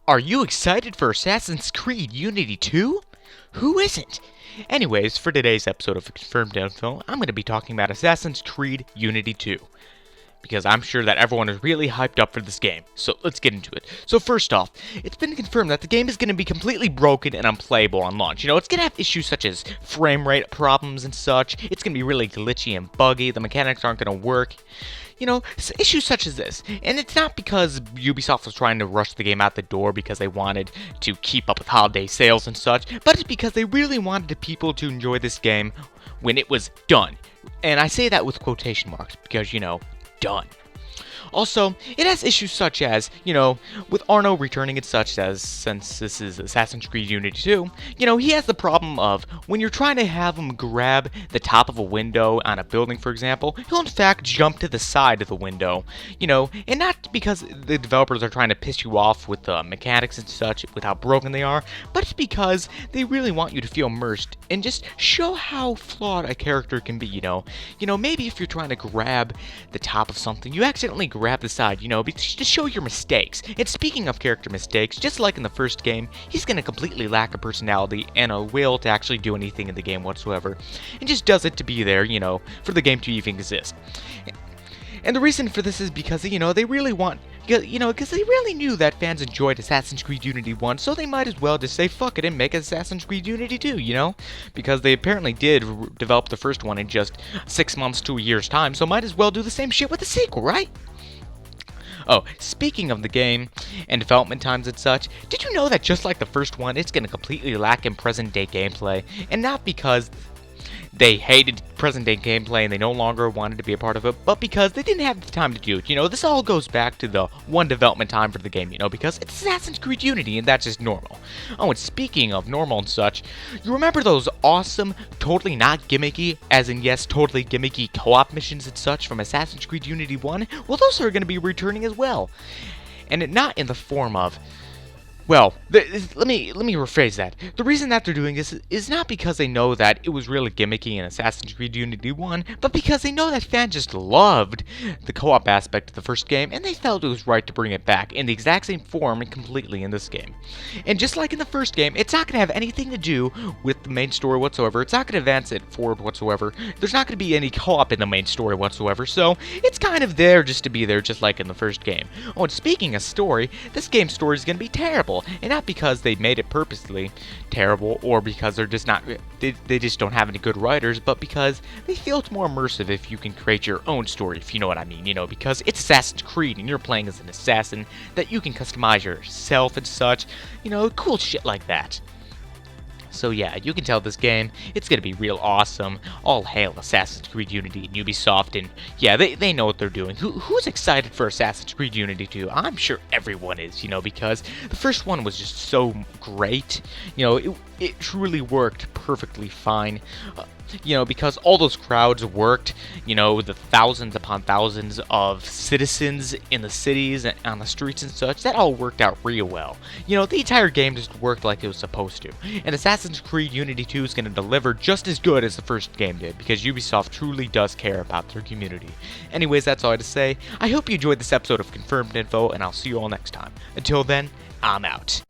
Are you excited for Assassin's Creed Unity 2? Who isn't? Anyways, for today's episode of Confirmed Info, I'm going to be talking about Assassin's Creed Unity 2. Because I'm sure that everyone is really hyped up for this game. So let's get into it. So first off, it's been confirmed that the game is going to be completely broken and unplayable on launch. It's going to have issues such as frame rate problems and such. It's going to be really glitchy and buggy. The mechanics aren't going to work. Issues such as this. And it's not because Ubisoft was trying to rush the game out the door because they wanted to keep up with holiday sales and such, but it's because they really wanted people to enjoy this game when it was done. And I say that with quotation marks because, done. Also, it has issues such as, with Arno returning and such as, since this is Assassin's Creed Unity 2, he has the problem of, when you're trying to have him grab the top of a window on a building, for example, he'll in fact jump to the side of the window, and not because the developers are trying to piss you off with the mechanics and such, with how broken they are, but it's because they really want you to feel immersed and just show how flawed a character can be, maybe if you're trying to grab the top of something, you accidentally grab the side, to show your mistakes. And speaking of character mistakes, just like in the first game, he's going to completely lack a personality and a will to actually do anything in the game whatsoever, and just does it to be there, for the game to even exist. And the reason for this is because, they really want, because they really knew that fans enjoyed Assassin's Creed Unity 1, so they might as well just say fuck it and make Assassin's Creed Unity 2, because they apparently did develop the first one in just 6 months to a year's time, so might as well do the same shit with the sequel, right? Oh, speaking of the game and development times and such, did you know that just like the first one, it's going to completely lack in present-day gameplay? And not because they hated present-day gameplay and they no longer wanted to be a part of it, but because they didn't have the time to do it. This all goes back to the one development time for the game, because it's Assassin's Creed Unity and that's just normal. Oh, and speaking of normal and such, you remember those awesome, totally not gimmicky, as in yes, totally gimmicky co-op missions and such from Assassin's Creed Unity 1? Well, those are going to be returning as well. And not in the form of, well, let me rephrase that. The reason that they're doing this is not because they know that it was really gimmicky in Assassin's Creed Unity 1, but because they know that fans just loved the co-op aspect of the first game, and they felt it was right to bring it back in the exact same form and completely in this game. And just like in the first game, it's not going to have anything to do with the main story whatsoever. It's not going to advance it forward whatsoever. There's not going to be any co-op in the main story whatsoever, so it's kind of there just to be there, just like in the first game. Oh, and speaking of story, this game's story is going to be terrible. And not because they made it purposely terrible or because they're just not, they just don't have any good writers, but because they feel it's more immersive if you can create your own story, if you know what I mean, because it's Assassin's Creed and you're playing as an assassin that you can customize yourself and such, cool shit like that. So yeah, you can tell this game, it's going to be real awesome. All hail Assassin's Creed Unity and Ubisoft, and yeah, they know what they're doing. Who's excited for Assassin's Creed Unity 2? I'm sure everyone is, because the first one was just so great. It truly worked perfectly fine. Because all those crowds worked, the thousands upon thousands of citizens in the cities and on the streets and such, that all worked out real well. The entire game just worked like it was supposed to. And Assassin's Creed Unity 2 is going to deliver just as good as the first game did, because Ubisoft truly does care about their community. Anyways, that's all I had to say. I hope you enjoyed this episode of Confirmed Info, and I'll see you all next time. Until then, I'm out.